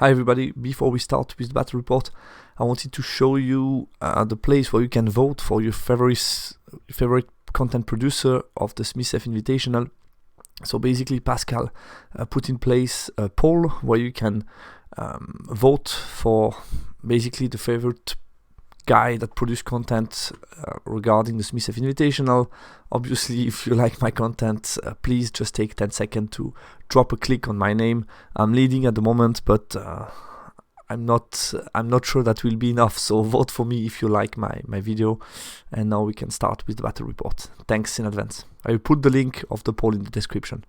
Hi everybody, before we start with the battle report, I wanted to show you the place where you can vote for your favorite content producer of the Smith Invitational. So basically Pascal put in place a poll where you can vote for basically the favorite guy that produced content regarding the Smith Invitational. Obviously, if you like my content, please just take 10 seconds to drop a click on my name. I'm leading at the moment, but I'm not sure that will be enough, so vote for me if you like my video. And now we can start with the battle report. Thanks in advance. I will put the link of the poll in the description.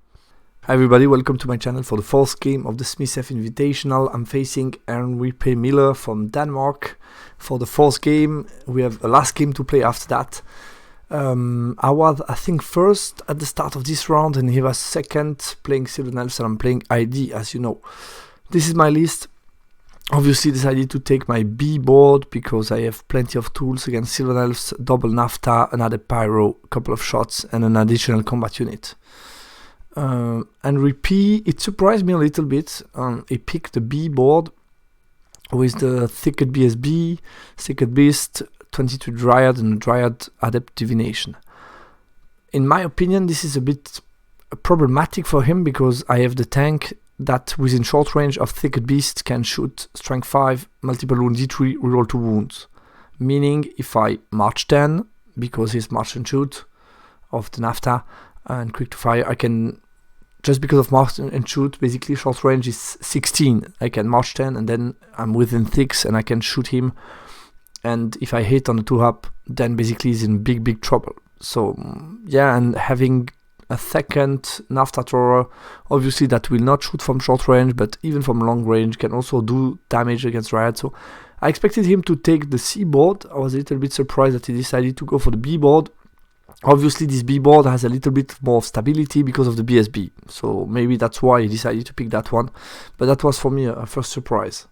Hi everybody, welcome to my channel for the fourth game of the Smith Invitational. I'm facing Henry P. Miller from Denmark. For the fourth game, we have a last game to play after that. I was, I think, first at the start of this round, and he was second playing Sylvan Elves, and I'm playing ID, as you know. This is my list. Obviously decided to take my B board because I have plenty of tools against Sylvan Elves, double NAFTA, another pyro, a couple of shots, and an additional combat unit. Henry P, it surprised me a little bit. He picked the B board with the Thicket BSB, Thicket Beast, 22 Dryad, and Dryad Adept Divination. In my opinion, this is a bit problematic for him because I have the tank that within short range of Thicket Beast can shoot Strength 5, multiple wound D3, reroll 2 wounds. Meaning if I March 10, because he's March and Shoot of the NAFTA and Quick to Fire, I can, just because of March and Shoot, basically short range is 16. I can March 10 and then I'm within 6 and I can shoot him. And if I hit on the 2-up, then basically he's in big trouble. So yeah, and having a second NAFTA thrower, obviously that will not shoot from short range, but even from long range can also do damage against Riot. So I expected him to take the C board. I was a little bit surprised that he decided to go for the B board. Obviously this B board has a little bit more stability because of the BSB, so maybe that's why he decided to pick that one, but that was for me a first surprise.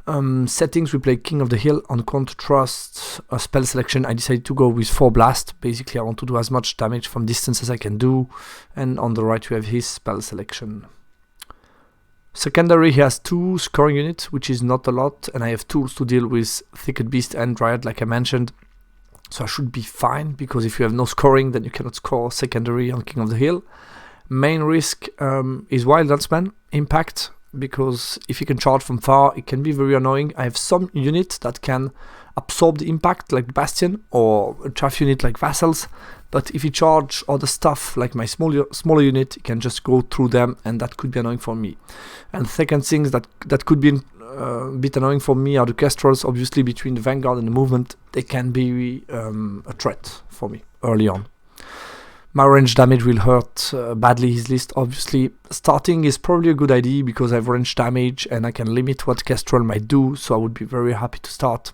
Settings, we play King of the Hill. On contrast spell selection, I decided to go with 4 Blast. Basically I want to do as much damage from distance as I can do, and on the right we have his spell selection. Secondary, he has 2 scoring units, which is not a lot, and I have tools to deal with Thicket Beast and Dryad like I mentioned. So I should be fine, because if you have no scoring, then you cannot score secondary on King of the Hill. Main risk is Wild Huntsman Impact, because if you can charge from far, it can be very annoying. I have some units that can absorb the impact, like Bastion, or a chaff unit like Vassals, but if you charge other stuff, like my smaller unit, it can just go through them, and that could be annoying for me. And second things that could be a bit annoying for me are the Kestrels. Obviously between the Vanguard and the movement, they can be a threat for me early on. My range damage will hurt badly his list. Obviously starting is probably a good idea because I have range damage and I can limit what Kestrel might do, so I would be very happy to start.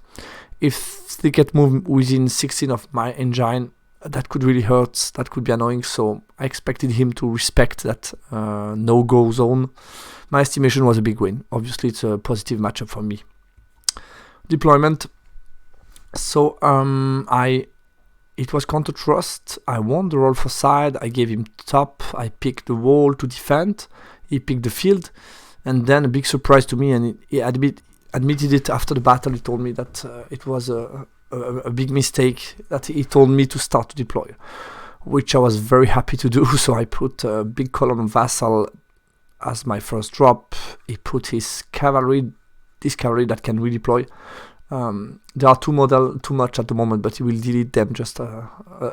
If they get moved within 16 of my engine, that could really hurt, that could be annoying, so I expected him to respect that no-go zone. My estimation was a big win. Obviously it's a positive matchup for me. Deployment. So it was counter trust. I won the roll for side. I gave him top. I picked the wall to defend. He picked the field, and then a big surprise to me, and he admitted it after the battle. He told me that it was a big mistake, that he told me to start to deploy, which I was very happy to do. So I put a big column of Vassal as my first drop. He put his cavalry, this cavalry that can redeploy. There are 2 models too much at the moment, but he will delete them just a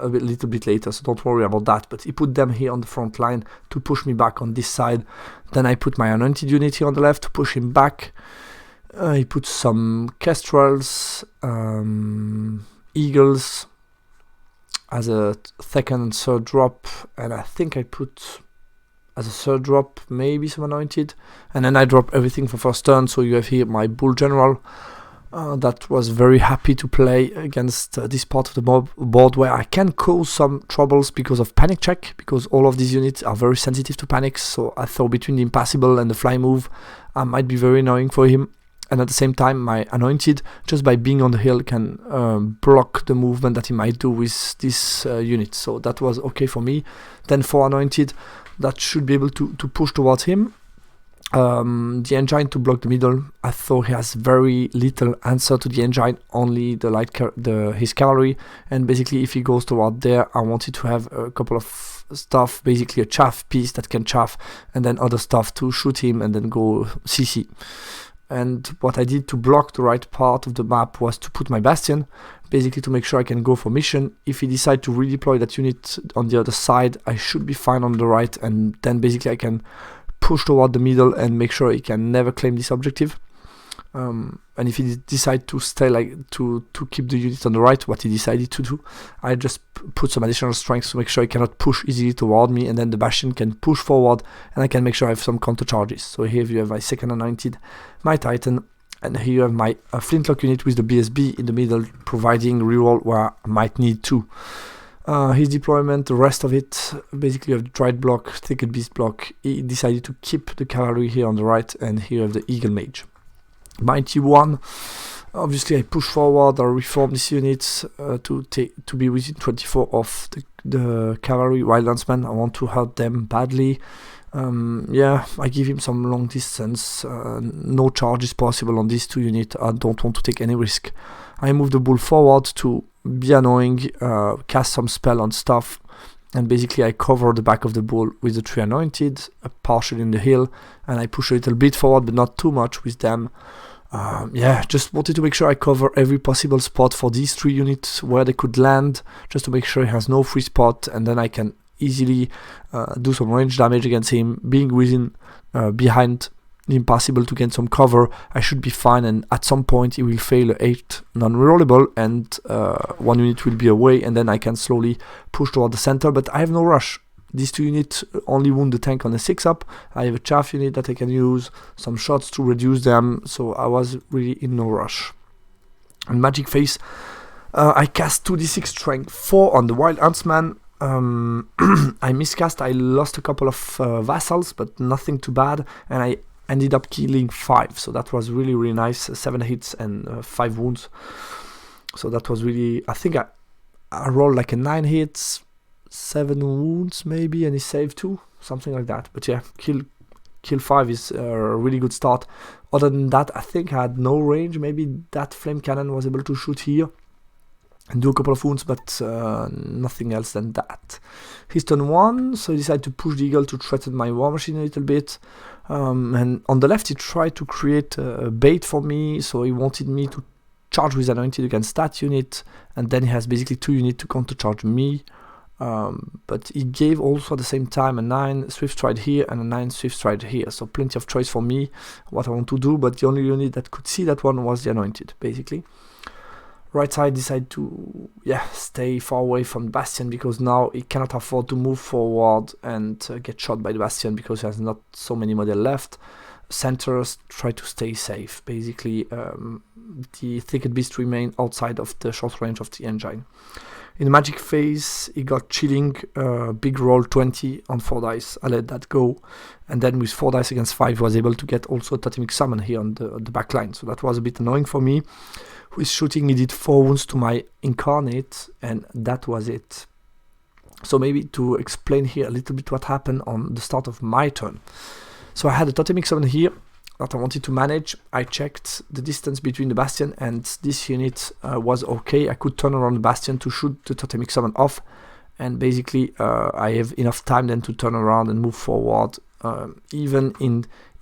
little bit later, so don't worry about that. But he put them here on the front line to push me back on this side. Then I put my anointed unit here on the left to push him back. He put some Kestrels, Eagles as a second and third drop, and I think I put as a third drop maybe some anointed, and then I drop everything for first turn. So you have here my Bull General that was very happy to play against this part of the board where I can cause some troubles because of panic check, because all of these units are very sensitive to panics. So I thought between the impassable and the fly move, I might be very annoying for him. And at the same time, my anointed, just by being on the hill, can block the movement that he might do with this unit. So that was okay for me. Then for anointed, that should be able to push towards him. the engine to block the middle. I thought he has very little answer to the engine, only the his cavalry, and basically if he goes toward there, I wanted to have a couple of stuff, basically a chaff piece that can chaff, and then other stuff to shoot him and then go CC. And what I did to block the right part of the map was to put my bastion, basically to make sure I can go for mission. If he decides to redeploy that unit on the other side, I should be fine on the right, and then basically I can push toward the middle and make sure he can never claim this objective. And if he decides to stay to keep the unit on the right, what he decided to do, I just put some additional strength to make sure he cannot push easily toward me, and then the bastion can push forward and I can make sure I have some counter charges. So here you have my second anointed, my Titan, and here you have my flintlock unit with the BSB in the middle, providing reroll where I might need to. His deployment, the rest of it, basically you have the Dried block, Thicket Beast block. He decided to keep the cavalry here on the right, and here you have the Eagle Mage. My T1, obviously I push forward or reform this unit to be within 24 of the cavalry Wild Huntsman. I want to hurt them badly. Yeah, I give him some long distance. No charge is possible on these two units. I don't want to take any risk. I move the bull forward to be annoying, cast some spell on stuff, and basically I cover the back of the bull with the 3 anointed, partially in the hill, and I push a little bit forward, but not too much with them. Yeah, just wanted to make sure I cover every possible spot for these 3 units where they could land, just to make sure he has no free spot, and then I can easily do some range damage against him. Being within, behind, impossible to get some cover, I should be fine, and at some point he will fail 8 non-rerollable, and 1 unit will be away, and then I can slowly push toward the center, but I have no rush. These 2 units only wound the tank on a 6-up. I have a chaff unit that I can use, some shots to reduce them, so I was really in no rush. In Magic Phase, I cast 2d6 strength 4 on the Wild Huntsman. I miscast, I lost a couple of vassals, but nothing too bad, and I ended up killing 5, so that was really, really nice. 7 hits and 5 wounds. So that was really, I think I rolled like a 9 hits, 7 wounds maybe, and he saved 2, something like that. But yeah, kill 5 is a really good start. Other than that, I think I had no range. Maybe that flame cannon was able to shoot here and do a couple of wounds, but nothing else than that. He's turn 1, so he decided to push the eagle to threaten my war machine a little bit. And on the left he tried to create a bait for me, so he wanted me to charge with anointed against that unit, and then he has basically 2 units to counter charge me. But he gave also at the same time a 9 swift stride here and a 9 swift stride here, so plenty of choice for me what I want to do, but the only unit that could see that one was the anointed, basically. Right side decided to stay far away from the bastion, because now he cannot afford to move forward and get shot by the bastion, because he has not so many models left. Centers try to stay safe, basically. The Thicket Beast remain outside of the short range of the engine. In the Magic Phase, he got chilling, big roll 20 on 4 dice. I let that go, and then with 4 dice against 5 was able to get also a Totemic Summon here on the back line, so that was a bit annoying for me. With shooting, he did 4 wounds to my Incarnate, and that was it. So maybe to explain here a little bit what happened on the start of my turn. So I had a Totemic Summon here that I wanted to manage. I checked the distance between the bastion and this unit was okay. I could turn around the bastion to shoot the Totemic Summon off, and basically I have enough time then to turn around and move forward.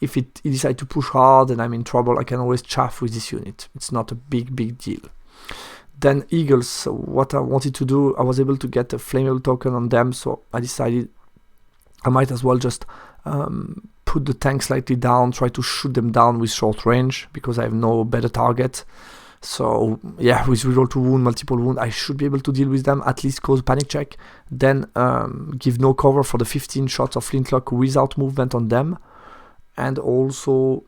If he decides to push hard and I'm in trouble, I can always chaff with this unit. It's not a big deal. Then Eagles, so what I wanted to do, I was able to get a flammable token on them, so I decided I might as well just put the tank slightly down, try to shoot them down with short range, because I have no better target. So yeah, with reroll to wound, multiple wound, I should be able to deal with them, at least cause panic check, then give no cover for the 15 shots of flintlock without movement on them. And also,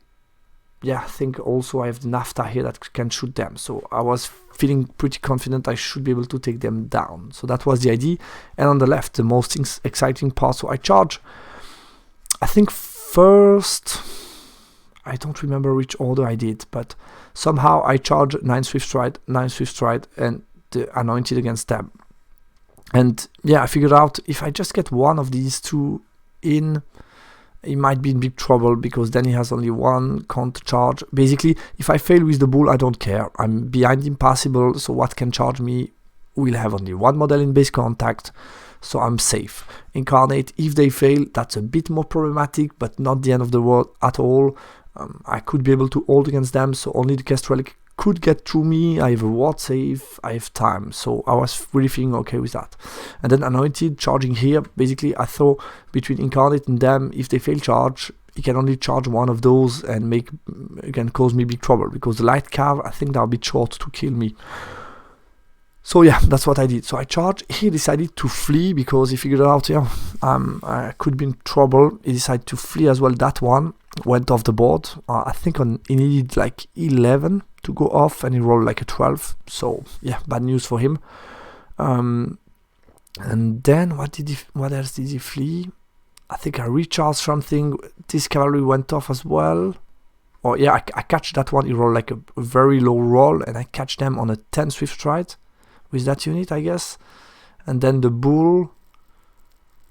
I think also I have the NAFTA here that can shoot them. So I was feeling pretty confident I should be able to take them down. So that was the idea. And on the left, the most exciting part. So I charge, I think first, I don't remember which order I did, but somehow I charge 9 swift stride, and the anointed against them. And I figured out if I just get one of these 2 in, he might be in big trouble, because then he has only one counter charge. Basically, if I fail with the bull, I don't care. I'm behind impassable, so what can charge me will have only one model in base contact, so I'm safe. Incarnate, if they fail, that's a bit more problematic, but not the end of the world at all. I could be able to hold against them, so only the Cast Relic could get through me. I have a ward save, I have time, so I was really feeling okay with that. And then Anointed charging here, basically I thought between Incarnate and them, if they fail charge, he can only charge one of those and can cause me big trouble, because the Light Cav, I think they're a bit short to kill me. So yeah, that's what I did. So I charged. He decided to flee because he figured out, yeah, I could be in trouble. He decided to flee as well. That one went off the board. I think he needed like 11 to go off, and he rolled like a 12. So yeah, bad news for him. And then what else did he flee? I think I recharged something. This cavalry went off as well. Oh yeah, I catch that one. He rolled like a very low roll, and I catch them on a 10 swift stride with that unit, I guess. And then the bull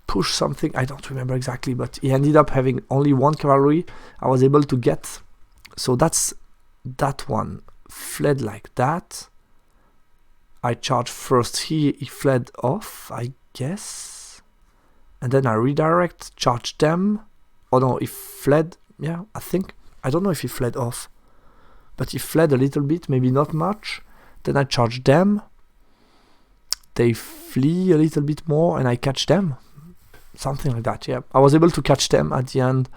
pushed something, I don't remember exactly, but he ended up having only one cavalry I was able to get. So that's that one. Fled like that. I charged first here, he fled off, I guess. And then I redirect, charged them. Oh no, he fled, yeah, I think. I don't know if he fled off, but he fled a little bit, maybe not much. Then I charged them. They flee a little bit more, and I catch them. Something like that, yeah. I was able to catch them at the end.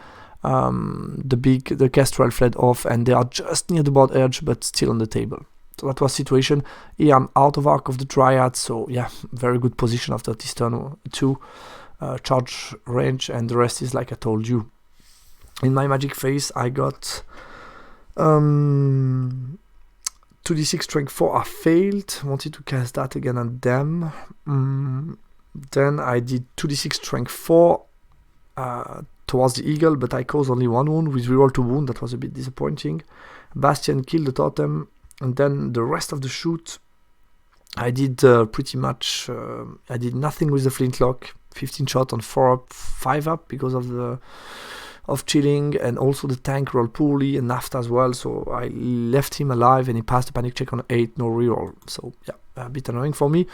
The Kestrel fled off, and they are just near the board edge, but still on the table. So that was the situation. Here I'm out of Arc of the Dryad, so yeah, very good position after this turn 2. Charge range, and the rest is like I told you. In my magic phase, I got 2d6 strength 4. I failed. Wanted to cast that again on them. Then I did 2d6 strength 4 towards the eagle, but I caused only one wound with reroll to wound. That was a bit disappointing. Bastion killed the totem, and then the rest of the shoot, I did pretty much. I did nothing with the flintlock. 15 shot on 4 up, 5 up because of chilling, and also the tank rolled poorly and Naft as well, so I left him alive, and he passed the panic check on 8, no reroll. So yeah, a bit annoying for me.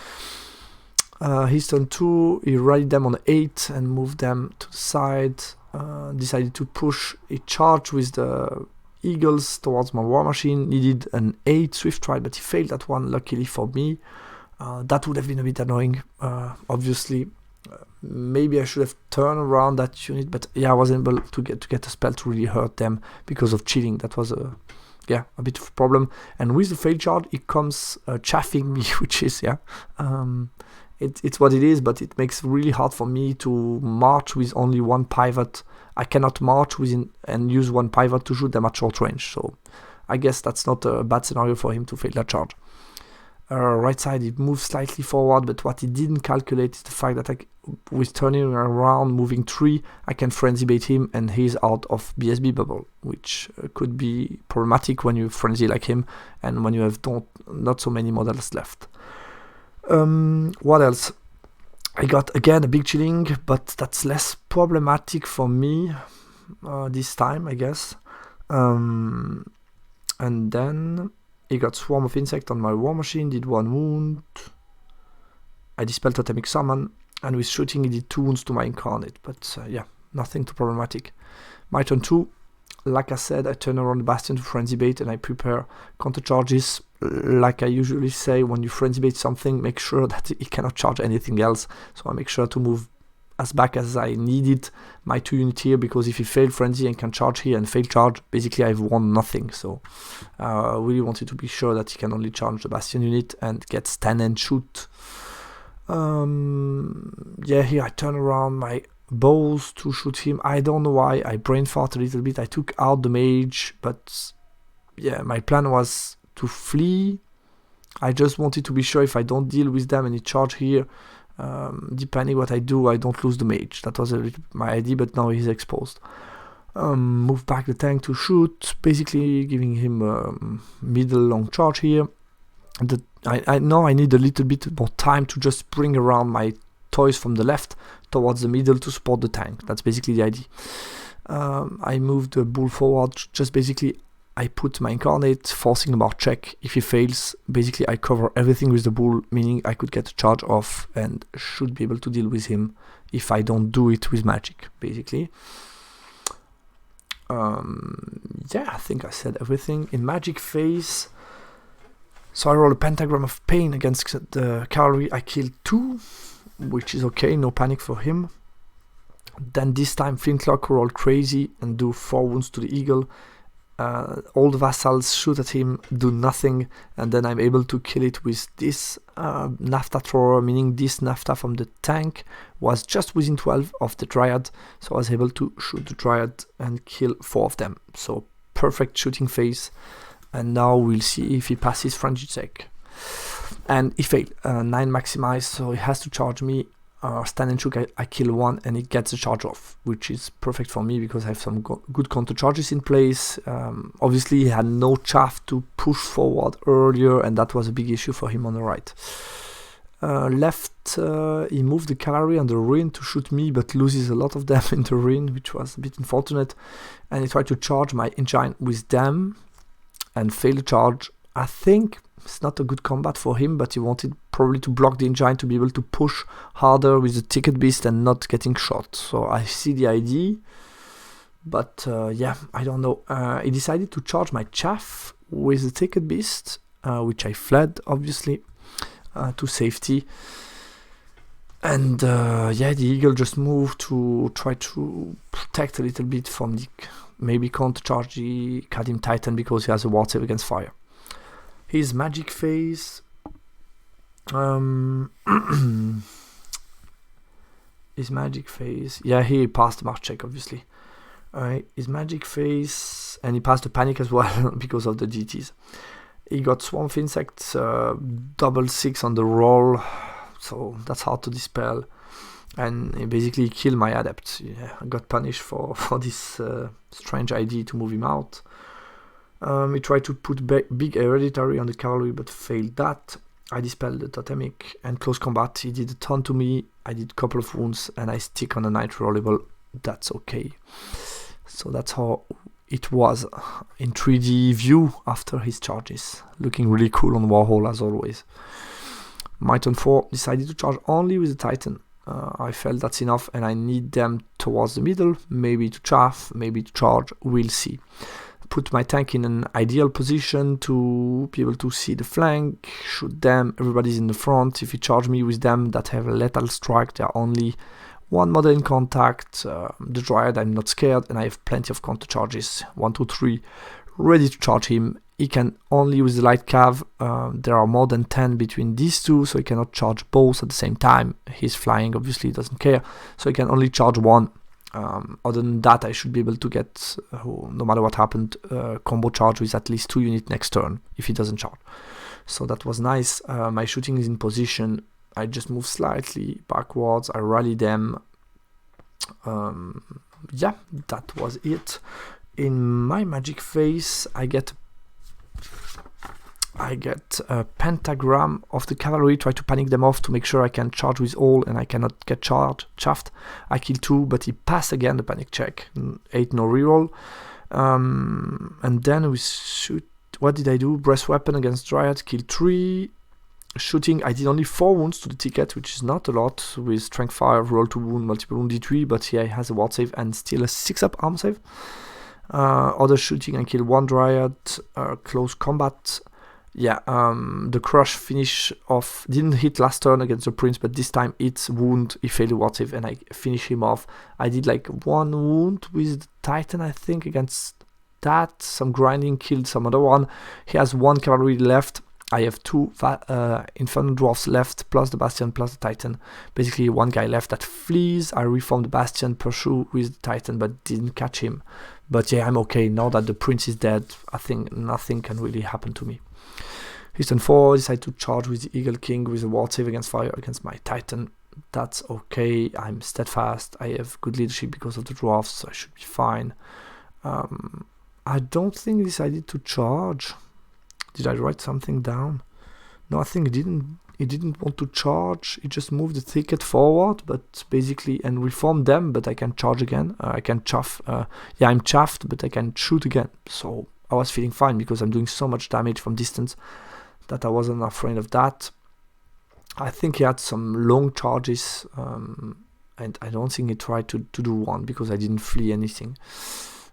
His turn 2, he rallied them on 8 and moved them to the side. Decided to push a charge with the eagles towards my war machine. Needed an 8 swift stride, but he failed that one, luckily for me. That would have been a bit annoying, obviously. Maybe I should have turned around that unit, but yeah, I wasn't able to get a spell to really hurt them because of chilling. That was a bit of a problem. And with the failed charge, it comes chaffing me, which is it's what it is, but it makes it really hard for me to march with only one pivot. I cannot march within and use one pivot to shoot them at short range. So I guess that's not a bad scenario for him to fail that charge. Right side, it moves slightly forward, but what he didn't calculate is the fact that with turning around, moving 3, I can frenzy bait him, and he's out of BSB bubble, which could be problematic when you frenzy like him, and when you have not so many models left. What else? I got again a big chilling, but that's less problematic for me this time, I guess. And then he got Swarm of Insect on my war machine, did 1 wound. I dispelled Totemic Summon, and with shooting he did 2 wounds to my Incarnate, but yeah, nothing too problematic. My turn 2, like I said, I turn around the Bastion to Frenzy Bait, and I prepare counter charges. Like I usually say, when you Frenzy Bait something, make sure that it cannot charge anything else, so I make sure to move as back as I needed my 2 units here, because if he failed frenzy and can charge here and fail charge, basically I've won nothing. So I really wanted to be sure that he can only charge the Bastion unit and get stand and shoot. Yeah, here I turn around my bows to shoot him. I don't know why, I brain fart a little bit. I took out the mage, but yeah, my plan was to flee. I just wanted to be sure if I don't deal with them and he charge here, depending what I do, I don't lose the mage. That was my idea, but now he's exposed. Move back the tank to shoot, basically giving him a middle long charge here. I know I need a little bit more time to just bring around my toys from the left towards the middle to support the tank. That's basically the idea. I moved the bull forward. Just basically, I put my incarnate, forcing a mark check. If he fails, basically I cover everything with the bull, meaning I could get a charge off and should be able to deal with him if I don't do it with magic, basically. Yeah, I think I said everything. In magic phase, so I roll a pentagram of pain against the cavalry. I kill 2, which is okay, no panic for him. Then this time Flintlock roll crazy and do 4 wounds to the eagle. All the vassals shoot at him, do nothing, and then I'm able to kill it with this naphtha thrower, meaning this naphtha from the tank was just within 12 of the dryad, so I was able to shoot the dryad and kill 4 of them. So perfect shooting phase, and now we'll see if he passes frenzy check. And he failed, 9 maximized, so he has to charge me. Stand and shoot, I kill 1 and it gets a charge off, which is perfect for me because I have some good counter charges in place. Obviously he had no chaff to push forward earlier, and that was a big issue for him on the right. Left, he moved the cavalry on the ruin to shoot me, but loses a lot of them in the ruin, which was a bit unfortunate. And he tried to charge my engine with them and failed the charge. I think it's not a good combat for him, but he wanted probably to block the engine to be able to push harder with the ticket beast and not getting shot. So I see the idea, but yeah, I don't know. He decided to charge my chaff with the ticket beast, which I fled obviously to safety. And yeah, the eagle just moved to try to protect a little bit from the maybe counter charge the Kadim Titan because he has a ward save against fire. His magic phase, his magic phase, yeah, he passed the mark check obviously. Alright, his magic phase, and he passed the panic as well because of the DTs. He got swamp insects, double 6 on the roll, so that's hard to dispel. And he basically killed my adept. Yeah, I got punished for this strange idea to move him out. He tried to put big hereditary on the cavalry but failed that. I dispelled the totemic, and close combat he did a ton to me. I did a couple of wounds and I stick on a night rollable. That's okay. So that's how it was in 3D view after his charges. Looking really cool on Warhall as always. My turn 4, decided to charge only with the Titan. I felt that's enough and I need them towards the middle, maybe to chaff, maybe to charge, we'll see. Put my tank in an ideal position to be able to see the flank, shoot them, everybody's in the front. If you charge me with them that have a lethal strike, there are only 1 model in contact. The Dryad, I'm not scared, and I have plenty of counter charges. 1, 2, 3, ready to charge him. He can only use the light cav. There are more than 10 between these two, so he cannot charge both at the same time. He's flying, obviously, he doesn't care, so he can only charge 1. Other than that, I should be able to get, no matter what happened, combo charge with at least 2 units next turn if he doesn't charge. So that was nice. My shooting is in position. I just move slightly backwards. I rally them. Yeah, that was it. In my magic phase, I get a pentagram of the cavalry, try to panic them off to make sure I can charge with all and I cannot get chaffed. I kill 2, but he passed again the panic check. 8 no reroll. And then we shoot. What did I do? Breast weapon against Dryad, kill 3. Shooting, I did only 4 wounds to the ticket, which is not a lot. With strength 5, roll to wound, multiple wound D3, but here he has a ward save and still a 6-up arm save. Other shooting, I kill 1 Dryad. Close combat. Yeah, the crush finish off, didn't hit last turn against the prince, but this time it's wound, he failed the ward save and I finish him off. I did like 1 wound with the Titan, I think, against that. Some grinding, killed some other one. He has 1 cavalry left. I have 2 Infernal Dwarves left, plus the Bastion, plus the Titan. Basically 1 guy left that flees. I reform the Bastion, pursue with the Titan, but didn't catch him. But yeah, I'm okay. Now that the prince is dead, I think nothing can really happen to me. His turn 4, decide to charge with the Eagle King with a ward save against fire against my Titan. That's okay. I'm steadfast. I have good leadership because of the Dwarves, so I should be fine. I don't think he decided to charge. Did I write something down? No, I think he he didn't want to charge. He just moved the ticket forward, but basically, and reformed them, but I can charge again. I can chaff. Yeah, I'm chaffed, but I can shoot again. So I was feeling fine because I'm doing so much damage from distance that I wasn't afraid of that. I think he had some long charges, and I don't think he tried to do one because I didn't flee anything.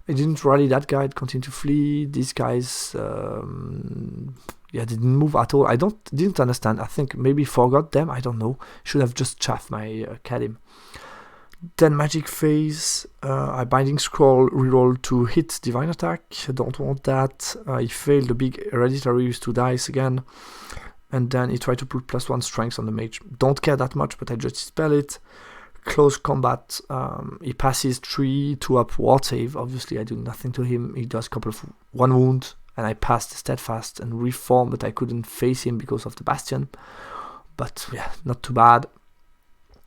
I didn't rally that guy, it continued to flee. These guys, didn't move at all. I didn't understand. I think maybe forgot them. I don't know. Should have just chaffed my Kalim. Then magic phase. I binding scroll reroll to hit divine attack. I don't want that. He failed the big hereditary, used 2 dice again. And then he tried to put +1 strength on the mage. Don't care that much, but I just dispel it. Close combat, he passes 3/2 up ward save. Obviously, I do nothing to him. He does a couple of 1 wound, and I passed steadfast and reform, but I couldn't face him because of the bastion. But yeah, not too bad.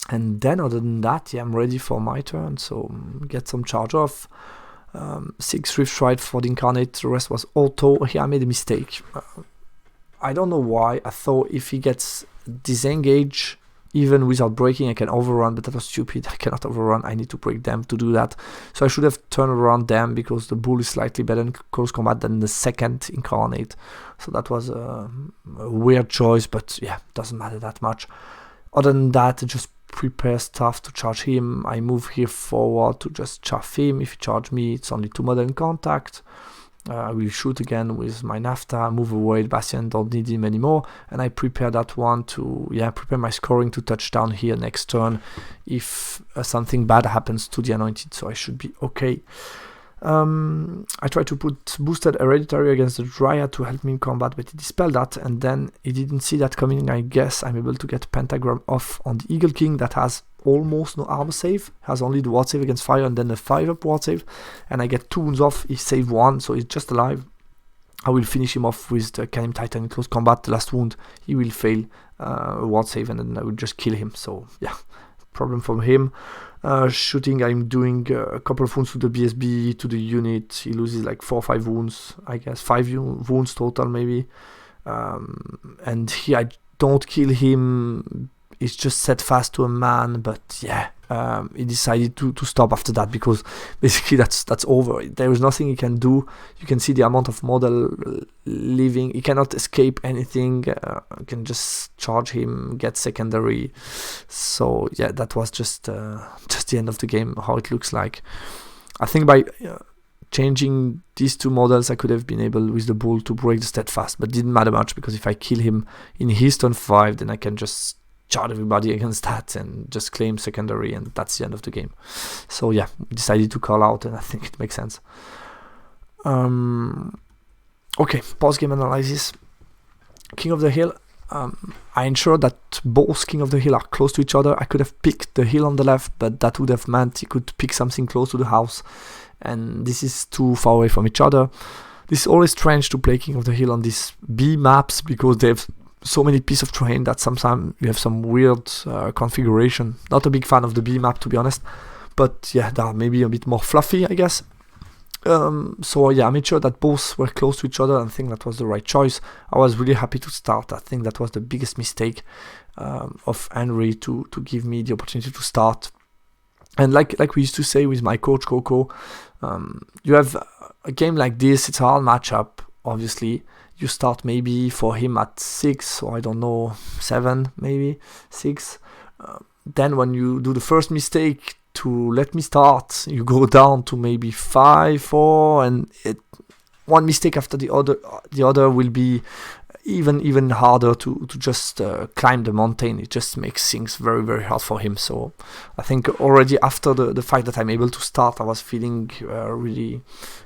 And then other than that, yeah, I'm ready for my turn. So get some charge off. 6 Rift Stride for the Incarnate. The rest was auto. Here I made a mistake. I don't know why. I thought if he gets disengage, even without breaking, I can overrun, but that was stupid. I cannot overrun. I need to break them to do that. So I should have turned around them because the bull is slightly better in close combat than the second Incarnate. So that was a weird choice, but yeah, doesn't matter that much. Other than that, I just prepare stuff to charge him. I move here forward to just chaff him. If he charge me, it's only 2 modern contact. I will shoot again with my Nafta, move away the Bastion, don't need him anymore, and I prepare that one to, prepare my scoring to touch down here next turn if something bad happens to the Anointed, so I should be okay. I tried to put boosted hereditary against the Dryad to help me in combat, but he dispelled that, and then he didn't see that coming. I guess I'm able to get Pentagram off on the Eagle King that has almost no armor save, has only the ward save against fire and then the 5-up ward save, and I get 2 wounds off. He saved 1, so he's just alive. I will finish him off with the Canim Titan in close combat. The last wound, he will fail a ward save, and then I will just kill him. So yeah, problem from him. Shooting, I'm doing a couple of wounds to the BSB, to the unit. He loses like 4 or 5 wounds, I guess 5 wounds total maybe. And here I don't kill him. It's just set fast to a man, but yeah, he decided to stop after that because basically that's over. There is nothing he can do. You can see the amount of model leaving. He cannot escape anything. You can just charge him, get secondary. So yeah, that was just the end of the game. How it looks like. I think by changing these 2 models, I could have been able with the bull to break the steadfast, but it didn't matter much because if I kill him in his turn 5, then I can just charge everybody against that and just claim secondary, and that's the end of the game. So yeah, decided to call out, and I think it makes sense. Okay, post-game analysis. King of the Hill. I ensured that both King of the Hill are close to each other. I could have picked the hill on the left, but that would have meant he could pick something close to the house, and this is too far away from each other. This is always strange to play King of the Hill on these B maps because they have so many pieces of terrain that sometimes you have some weird configuration. Not a big fan of the B map, to be honest, but yeah, they are maybe a bit more fluffy, I guess. So yeah, I made sure that both were close to each other, and I think that was the right choice. I was really happy to start. I think that was the biggest mistake of Henry to give me the opportunity to start. And like we used to say with my coach Coco, you have a game like this, it's a hard matchup, obviously. You start maybe for him at 6, or I don't know, 7, maybe 6. Then when you do the first mistake to let me start, you go down to maybe 5, 4, and one mistake after the other will be even harder to just climb the mountain. It just makes things very, very hard for him. So I think already after the fact that I'm able to start, I was feeling really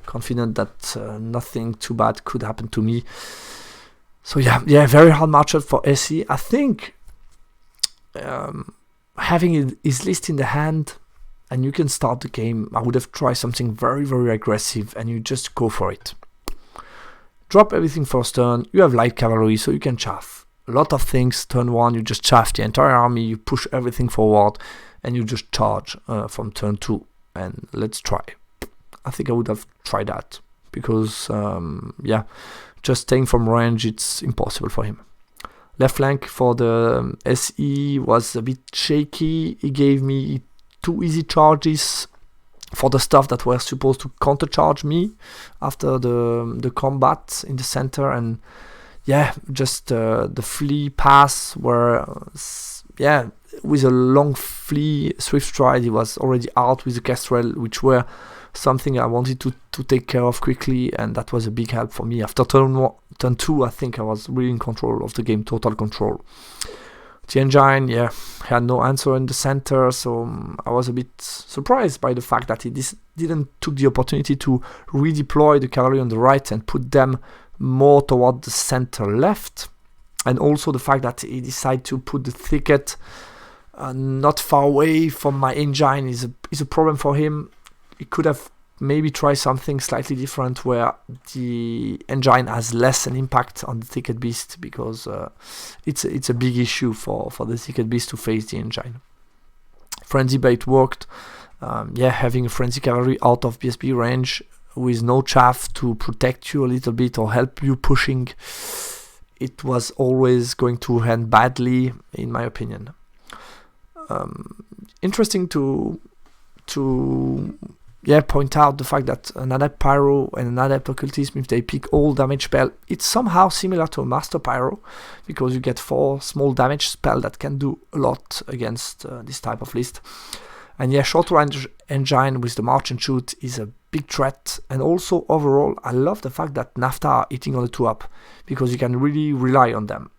confident that nothing too bad could happen to me. So yeah, very hard matchup for SE. I think having his list in the hand and you can start the game, I would have tried something very, very aggressive, and you just go for it. Drop everything first turn. You have light cavalry, so you can chaff a lot of things. Turn 1, you just chaff the entire army, you push everything forward, and you just charge from turn 2. And let's try. I think I would have tried that, because, just staying from range, it's impossible for him. left flank for the SE was a bit shaky. He gave me 2 easy charges for the stuff that were supposed to countercharge me after the combat in the center, and yeah, just the flea pass were with a long flea swift stride. He was already out with the Kestrel, which were something I wanted to take care of quickly, and that was a big help for me. After turn 2, I think I was really in control of the game, total control. The engine, had no answer in the center, so I was a bit surprised by the fact that he didn't took the opportunity to redeploy the cavalry on the right and put them more toward the center left, and also the fact that he decided to put the thicket not far away from my engine is a problem for him. He could have maybe tried something slightly different where the engine has less an impact on the thicket beast, because it's a big issue for the thicket beast to face the engine. Frenzy bait worked. Having a frenzy cavalry out of BSB range with no chaff to protect you a little bit or help you pushing, it was always going to end badly, in my opinion. Interesting to point out the fact that an Adept Pyro and an Adept Occultism, if they pick all damage spell, it's somehow similar to a Master Pyro, because you get 4 small damage spell that can do a lot against this type of list. And short range engine with the March and Shoot is a big threat. And also overall, I love the fact that NAFTA are hitting on the 2-up, because you can really rely on them.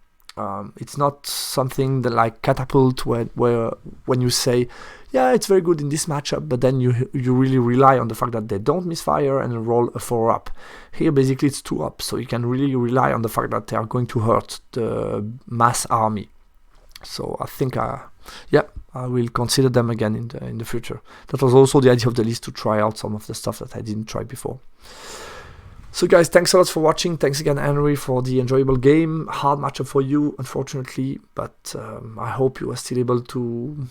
It's not something that like Catapult, where when you say, it's very good in this matchup, but then you really rely on the fact that they don't misfire and roll a 4-up. Here basically it's 2-up, so you can really rely on the fact that they are going to hurt the mass army. So I think I will consider them again in the future. That was also the idea of the list, to try out some of the stuff that I didn't try before. So guys, thanks a lot for watching. Thanks again, Henry, for the enjoyable game. Hard matchup for you, unfortunately, but I hope you were still able to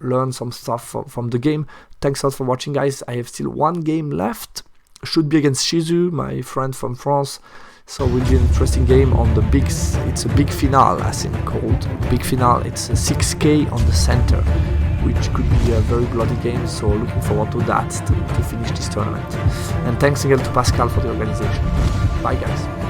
learn some stuff from the game. Thanks a lot for watching, guys. I have still 1 game left. Should be against Shizu, my friend from France. So it will be an interesting game on the big. It's a big finale, as in called big finale. It's a 6K on the center, which could be a very bloody game. So looking forward to that to finish this tournament. And thanks again to Pascal for the organization. Bye, guys.